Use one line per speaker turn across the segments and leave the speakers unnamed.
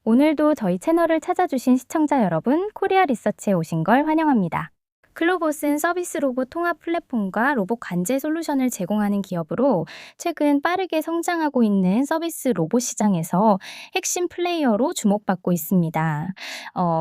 오늘도 저희 채널을 찾아주신 시청자 여러분, 코리아 리서치에 오신 걸 환영합니다. 클로봇은 서비스 로봇 통합 플랫폼과 로봇 관제 솔루션을 제공하는 기업으로 최근 빠르게 성장하고 있는 서비스 로봇 시장에서 핵심 플레이어로 주목받고 있습니다.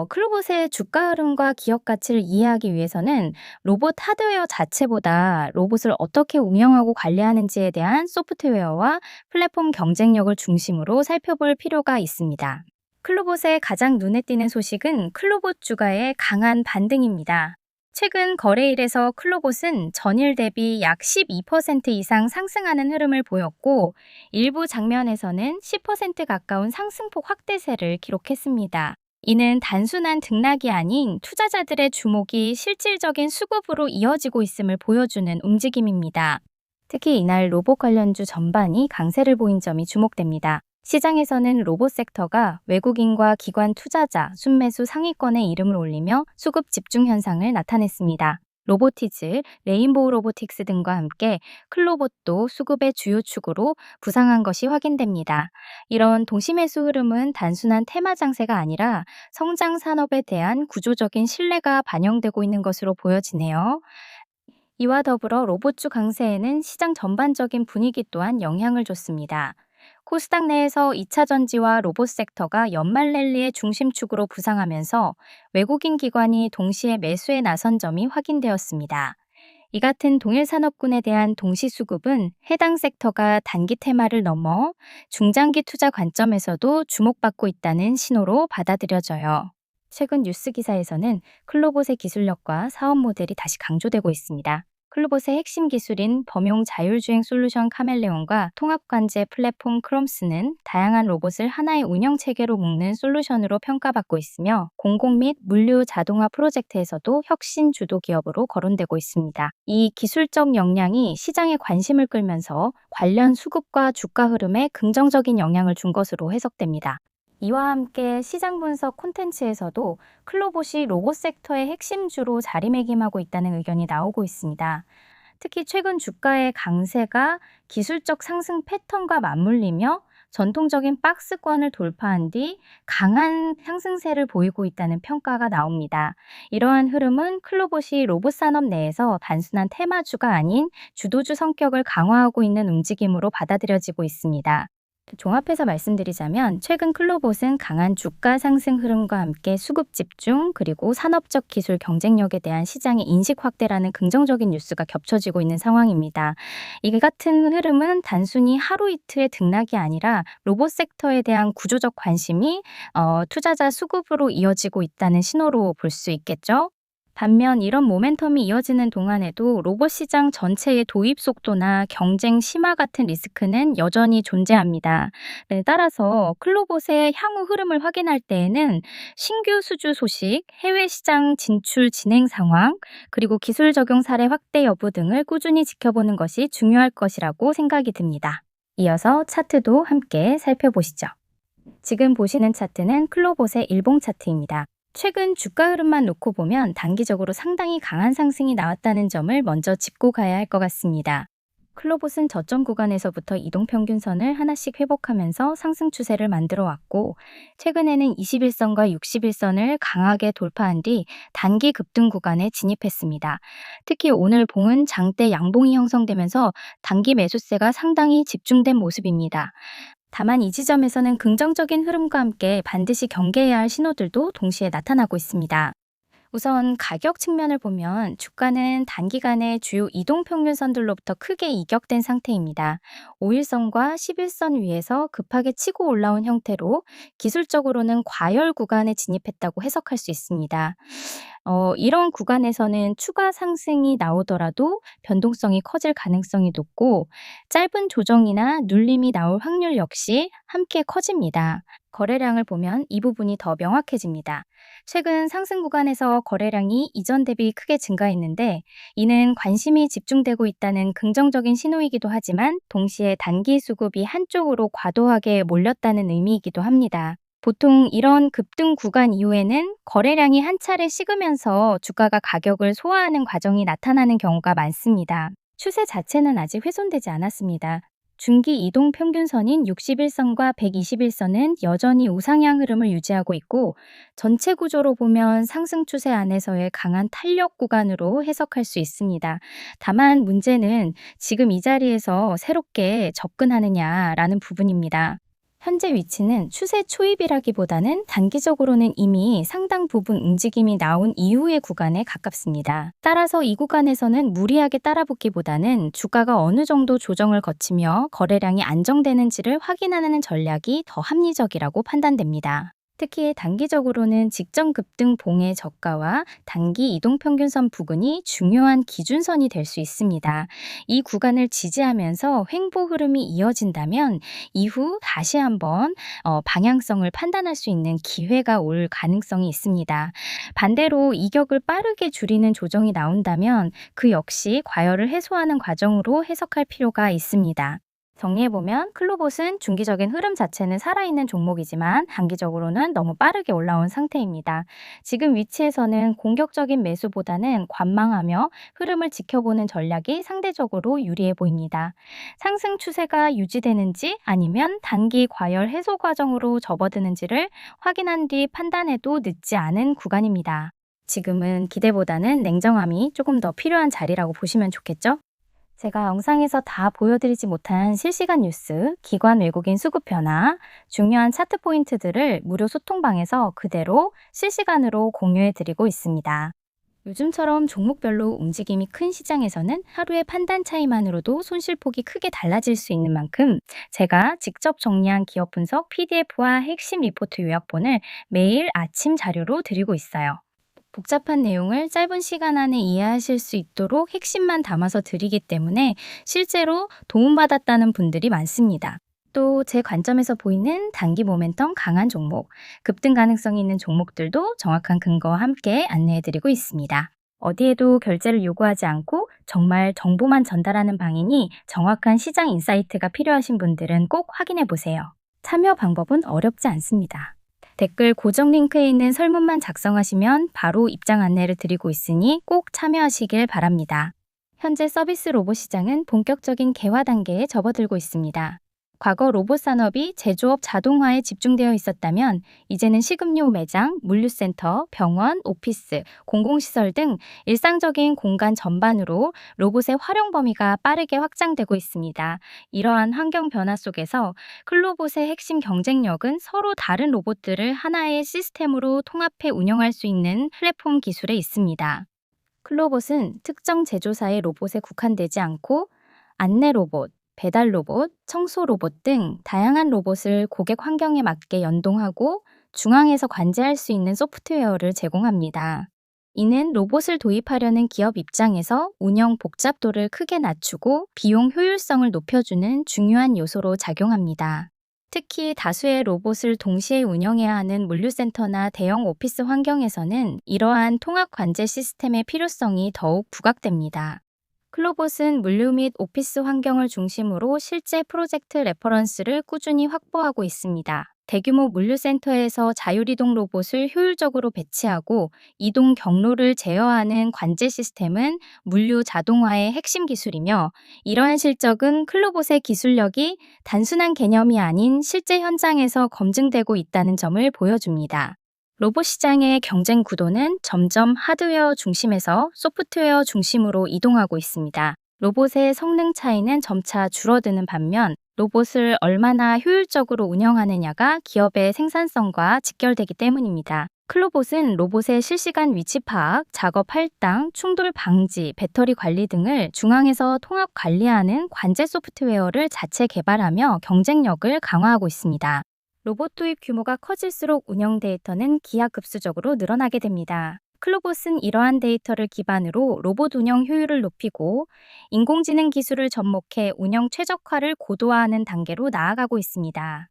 클로봇의 주가 흐름과 기업 가치를 이해하기 위해서는 로봇 하드웨어 자체보다 로봇을 어떻게 운영하고 관리하는지에 대한 소프트웨어와 플랫폼 경쟁력을 중심으로 살펴볼 필요가 있습니다. 클로봇의 가장 눈에 띄는 소식은 클로봇 주가의 강한 반등입니다. 최근 거래일에서 클로봇은 전일 대비 약 12% 이상 상승하는 흐름을 보였고, 일부 장면에서는 10% 가까운 상승폭 확대세를 기록했습니다. 이는 단순한 등락이 아닌 투자자들의 주목이 실질적인 수급으로 이어지고 있음을 보여주는 움직임입니다. 특히 이날 로봇 관련주 전반이 강세를 보인 점이 주목됩니다. 시장에서는 로봇 섹터가 외국인과 기관 투자자, 순매수 상위권에 이름을 올리며 수급 집중 현상을 나타냈습니다. 로보티즈, 레인보우 로보틱스 등과 함께 클로봇도 수급의 주요 축으로 부상한 것이 확인됩니다. 이런 동시매수 흐름은 단순한 테마 장세가 아니라 성장 산업에 대한 구조적인 신뢰가 반영되고 있는 것으로 보여지네요. 이와 더불어 로봇주 강세에는 시장 전반적인 분위기 또한 영향을 줬습니다. 코스닥 내에서 2차 전지와 로봇 섹터가 연말 랠리의 중심축으로 부상하면서 외국인 기관이 동시에 매수에 나선 점이 확인되었습니다. 이 같은 동일 산업군에 대한 동시 수급은 해당 섹터가 단기 테마를 넘어 중장기 투자 관점에서도 주목받고 있다는 신호로 받아들여져요. 최근 뉴스 기사에서는 클로봇의 기술력과 사업 모델이 다시 강조되고 있습니다. 클로봇의 핵심 기술인 범용 자율주행 솔루션 카멜레온과 통합관제 플랫폼 크롬스는 다양한 로봇을 하나의 운영 체계로 묶는 솔루션으로 평가받고 있으며 공공 및 물류 자동화 프로젝트에서도 혁신 주도 기업으로 거론되고 있습니다. 이 기술적 역량이 시장의 관심을 끌면서 관련 수급과 주가 흐름에 긍정적인 영향을 준 것으로 해석됩니다. 이와 함께 시장 분석 콘텐츠에서도 클로봇이 로봇 섹터의 핵심주로 자리매김하고 있다는 의견이 나오고 있습니다. 특히 최근 주가의 강세가 기술적 상승 패턴과 맞물리며 전통적인 박스권을 돌파한 뒤 강한 상승세를 보이고 있다는 평가가 나옵니다. 이러한 흐름은 클로봇이 로봇 산업 내에서 단순한 테마주가 아닌 주도주 성격을 강화하고 있는 움직임으로 받아들여지고 있습니다. 종합해서 말씀드리자면 최근 클로봇은 강한 주가 상승 흐름과 함께 수급 집중 그리고 산업적 기술 경쟁력에 대한 시장의 인식 확대라는 긍정적인 뉴스가 겹쳐지고 있는 상황입니다. 이 같은 흐름은 단순히 하루 이틀의 등락이 아니라 로봇 섹터에 대한 구조적 관심이 투자자 수급으로 이어지고 있다는 신호로 볼 수 있겠죠. 반면 이런 모멘텀이 이어지는 동안에도 로봇 시장 전체의 도입 속도나 경쟁 심화 같은 리스크는 여전히 존재합니다. 네, 따라서 클로봇의 향후 흐름을 확인할 때에는 신규 수주 소식, 해외 시장 진출 진행 상황, 그리고 기술 적용 사례 확대 여부 등을 꾸준히 지켜보는 것이 중요할 것이라고 생각이 듭니다. 이어서 차트도 함께 살펴보시죠. 지금 보시는 차트는 클로봇의 일봉 차트입니다. 최근 주가 흐름만 놓고 보면 단기적으로 상당히 강한 상승이 나왔다는 점을 먼저 짚고 가야 할 것 같습니다. 클로봇은 저점 구간에서부터 이동평균선을 하나씩 회복하면서 상승 추세를 만들어 왔고, 최근에는 21선과 61선을 강하게 돌파한 뒤 단기 급등 구간에 진입했습니다. 특히 오늘 봉은 장대 양봉이 형성되면서 단기 매수세가 상당히 집중된 모습입니다. 다만 이 지점에서는 긍정적인 흐름과 함께 반드시 경계해야 할 신호들도 동시에 나타나고 있습니다. 우선 가격 측면을 보면 주가는 단기간에 주요 이동평균선들로부터 크게 이격된 상태입니다. 5일선과 11선 위에서 급하게 치고 올라온 형태로 기술적으로는 과열 구간에 진입했다고 해석할 수 있습니다. 이런 구간에서는 추가 상승이 나오더라도 변동성이 커질 가능성이 높고 짧은 조정이나 눌림이 나올 확률 역시 함께 커집니다. 거래량을 보면 이 부분이 더 명확해집니다. 최근 상승 구간에서 거래량이 이전 대비 크게 증가했는데 이는 관심이 집중되고 있다는 긍정적인 신호이기도 하지만 동시에 단기 수급이 한쪽으로 과도하게 몰렸다는 의미이기도 합니다. 보통 이런 급등 구간 이후에는 거래량이 한 차례 식으면서 주가가 가격을 소화하는 과정이 나타나는 경우가 많습니다. 추세 자체는 아직 훼손되지 않았습니다. 중기 이동 평균선인 61선과 121선은 여전히 우상향 흐름을 유지하고 있고, 전체 구조로 보면 상승 추세 안에서의 강한 탄력 구간으로 해석할 수 있습니다. 다만 문제는 지금 이 자리에서 새롭게 접근하느냐라는 부분입니다. 현재 위치는 추세 초입이라기보다는 단기적으로는 이미 상당 부분 움직임이 나온 이후의 구간에 가깝습니다. 따라서 이 구간에서는 무리하게 따라붙기보다는 주가가 어느 정도 조정을 거치며 거래량이 안정되는지를 확인하는 전략이 더 합리적이라고 판단됩니다. 특히 단기적으로는 직전 급등 봉의 저가와 단기 이동평균선 부근이 중요한 기준선이 될 수 있습니다. 이 구간을 지지하면서 횡보 흐름이 이어진다면 이후 다시 한번 방향성을 판단할 수 있는 기회가 올 가능성이 있습니다. 반대로 이격을 빠르게 줄이는 조정이 나온다면 그 역시 과열을 해소하는 과정으로 해석할 필요가 있습니다. 정리해보면 클로봇은 중기적인 흐름 자체는 살아있는 종목이지만 단기적으로는 너무 빠르게 올라온 상태입니다. 지금 위치에서는 공격적인 매수보다는 관망하며 흐름을 지켜보는 전략이 상대적으로 유리해 보입니다. 상승 추세가 유지되는지 아니면 단기 과열 해소 과정으로 접어드는지를 확인한 뒤 판단해도 늦지 않은 구간입니다. 지금은 기대보다는 냉정함이 조금 더 필요한 자리라고 보시면 좋겠죠? 제가 영상에서 다 보여드리지 못한 실시간 뉴스, 기관 외국인 수급 변화, 중요한 차트 포인트들을 무료 소통방에서 그대로 실시간으로 공유해드리고 있습니다. 요즘처럼 종목별로 움직임이 큰 시장에서는 하루의 판단 차이만으로도 손실폭이 크게 달라질 수 있는 만큼 제가 직접 정리한 기업 분석 PDF와 핵심 리포트 요약본을 매일 아침 자료로 드리고 있어요. 복잡한 내용을 짧은 시간 안에 이해하실 수 있도록 핵심만 담아서 드리기 때문에 실제로 도움받았다는 분들이 많습니다. 또 제 관점에서 보이는 단기 모멘텀 강한 종목, 급등 가능성이 있는 종목들도 정확한 근거와 함께 안내해드리고 있습니다. 어디에도 결제를 요구하지 않고 정말 정보만 전달하는 방이니 정확한 시장 인사이트가 필요하신 분들은 꼭 확인해 보세요. 참여 방법은 어렵지 않습니다. 댓글 고정 링크에 있는 설문만 작성하시면 바로 입장 안내를 드리고 있으니 꼭 참여하시길 바랍니다. 현재 서비스 로봇 시장은 본격적인 개화 단계에 접어들고 있습니다. 과거 로봇 산업이 제조업 자동화에 집중되어 있었다면 이제는 식음료 매장, 물류센터, 병원, 오피스, 공공시설 등 일상적인 공간 전반으로 로봇의 활용 범위가 빠르게 확장되고 있습니다. 이러한 환경 변화 속에서 클로봇의 핵심 경쟁력은 서로 다른 로봇들을 하나의 시스템으로 통합해 운영할 수 있는 플랫폼 기술에 있습니다. 클로봇은 특정 제조사의 로봇에 국한되지 않고 안내 로봇, 배달 로봇, 청소 로봇 등 다양한 로봇을 고객 환경에 맞게 연동하고 중앙에서 관제할 수 있는 소프트웨어를 제공합니다. 이는 로봇을 도입하려는 기업 입장에서 운영 복잡도를 크게 낮추고 비용 효율성을 높여주는 중요한 요소로 작용합니다. 특히 다수의 로봇을 동시에 운영해야 하는 물류센터나 대형 오피스 환경에서는 이러한 통합 관제 시스템의 필요성이 더욱 부각됩니다. 클로봇은 물류 및 오피스 환경을 중심으로 실제 프로젝트 레퍼런스를 꾸준히 확보하고 있습니다. 대규모 물류센터에서 자율이동 로봇을 효율적으로 배치하고 이동 경로를 제어하는 관제 시스템은 물류 자동화의 핵심 기술이며, 이러한 실적은 클로봇의 기술력이 단순한 개념이 아닌 실제 현장에서 검증되고 있다는 점을 보여줍니다. 로봇 시장의 경쟁 구도는 점점 하드웨어 중심에서 소프트웨어 중심으로 이동하고 있습니다. 로봇의 성능 차이는 점차 줄어드는 반면 로봇을 얼마나 효율적으로 운영하느냐가 기업의 생산성과 직결되기 때문입니다. 클로봇은 로봇의 실시간 위치 파악, 작업 할당, 충돌 방지, 배터리 관리 등을 중앙에서 통합 관리하는 관제 소프트웨어를 자체 개발하며 경쟁력을 강화하고 있습니다. 로봇 도입 규모가 커질수록 운영 데이터는 기하급수적으로 늘어나게 됩니다. 클로봇은 이러한 데이터를 기반으로 로봇 운영 효율을 높이고 인공지능 기술을 접목해 운영 최적화를 고도화하는 단계로 나아가고 있습니다.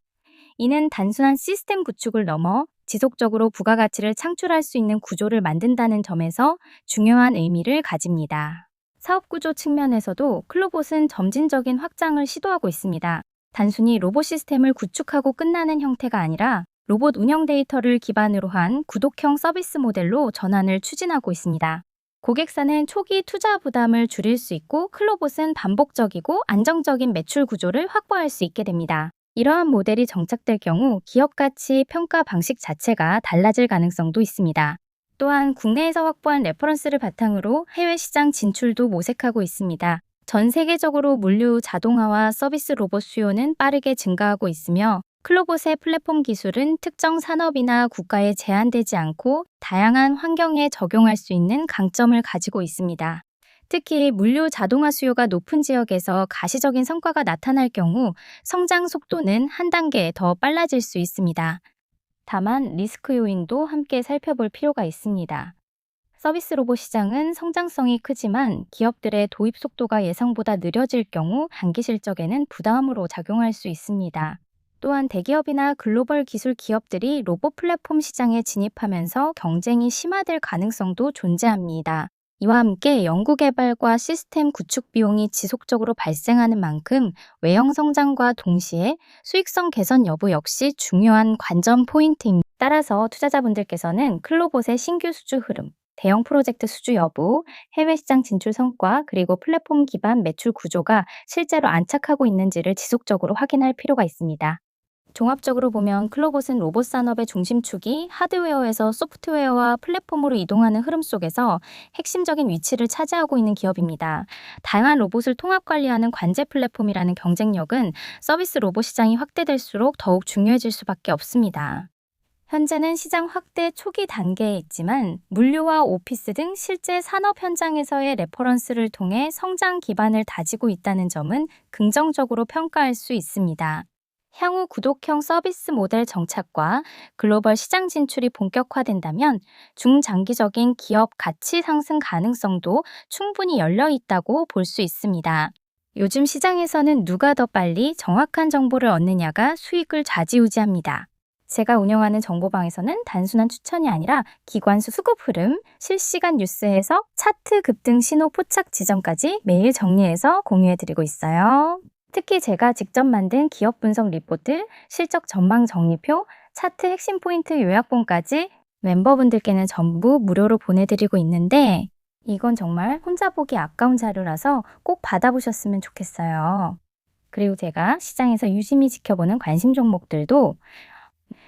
이는 단순한 시스템 구축을 넘어 지속적으로 부가가치를 창출할 수 있는 구조를 만든다는 점에서 중요한 의미를 가집니다. 사업 구조 측면에서도 클로봇은 점진적인 확장을 시도하고 있습니다. 단순히 로봇 시스템을 구축하고 끝나는 형태가 아니라 로봇 운영 데이터를 기반으로 한 구독형 서비스 모델로 전환을 추진하고 있습니다. 고객사는 초기 투자 부담을 줄일 수 있고 클로봇은 반복적이고 안정적인 매출 구조를 확보할 수 있게 됩니다. 이러한 모델이 정착될 경우 기업 가치 평가 방식 자체가 달라질 가능성도 있습니다. 또한 국내에서 확보한 레퍼런스를 바탕으로 해외 시장 진출도 모색하고 있습니다. 전 세계적으로 물류 자동화와 서비스 로봇 수요는 빠르게 증가하고 있으며 클로봇의 플랫폼 기술은 특정 산업이나 국가에 제한되지 않고 다양한 환경에 적용할 수 있는 강점을 가지고 있습니다. 특히 물류 자동화 수요가 높은 지역에서 가시적인 성과가 나타날 경우 성장 속도는 한 단계 더 빨라질 수 있습니다. 다만 리스크 요인도 함께 살펴볼 필요가 있습니다. 서비스 로봇 시장은 성장성이 크지만 기업들의 도입 속도가 예상보다 느려질 경우 단기 실적에는 부담으로 작용할 수 있습니다. 또한 대기업이나 글로벌 기술 기업들이 로봇 플랫폼 시장에 진입하면서 경쟁이 심화될 가능성도 존재합니다. 이와 함께 연구개발과 시스템 구축 비용이 지속적으로 발생하는 만큼 외형 성장과 동시에 수익성 개선 여부 역시 중요한 관전 포인트입니다. 따라서 투자자분들께서는 클로봇의 신규 수주 흐름, 대형 프로젝트 수주 여부, 해외 시장 진출 성과, 그리고 플랫폼 기반 매출 구조가 실제로 안착하고 있는지를 지속적으로 확인할 필요가 있습니다. 종합적으로 보면 클로봇은 로봇 산업의 중심축이 하드웨어에서 소프트웨어와 플랫폼으로 이동하는 흐름 속에서 핵심적인 위치를 차지하고 있는 기업입니다. 다양한 로봇을 통합 관리하는 관제 플랫폼이라는 경쟁력은 서비스 로봇 시장이 확대될수록 더욱 중요해질 수밖에 없습니다. 현재는 시장 확대 초기 단계에 있지만 물류와 오피스 등 실제 산업 현장에서의 레퍼런스를 통해 성장 기반을 다지고 있다는 점은 긍정적으로 평가할 수 있습니다. 향후 구독형 서비스 모델 정착과 글로벌 시장 진출이 본격화된다면 중장기적인 기업 가치 상승 가능성도 충분히 열려 있다고 볼 수 있습니다. 요즘 시장에서는 누가 더 빨리 정확한 정보를 얻느냐가 수익을 좌지우지합니다. 제가 운영하는 정보방에서는 단순한 추천이 아니라 기관수 수급 흐름, 실시간 뉴스에서 차트 급등 신호 포착 지점까지 매일 정리해서 공유해드리고 있어요. 특히 제가 직접 만든 기업 분석 리포트, 실적 전망 정리표, 차트 핵심 포인트 요약본까지 멤버분들께는 전부 무료로 보내드리고 있는데 이건 정말 혼자 보기 아까운 자료라서 꼭 받아보셨으면 좋겠어요. 그리고 제가 시장에서 유심히 지켜보는 관심 종목들도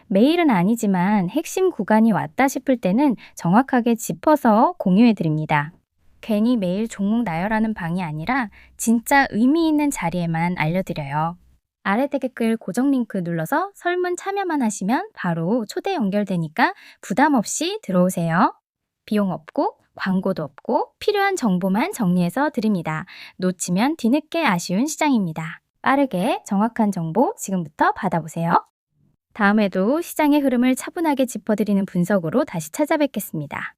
매일은 아니지만 핵심 구간이 왔다 싶을 때는 정확하게 짚어서 공유해드립니다. 괜히 매일 종목 나열하는 방이 아니라 진짜 의미 있는 자리에만 알려드려요. 아래 댓글 고정 링크 눌러서 설문 참여만 하시면 바로 초대 연결되니까 부담 없이 들어오세요. 비용 없고 광고도 없고 필요한 정보만 정리해서 드립니다. 놓치면 뒤늦게 아쉬운 시장입니다. 빠르게 정확한 정보 지금부터 받아보세요. 다음에도 시장의 흐름을 차분하게 짚어드리는 분석으로 다시 찾아뵙겠습니다.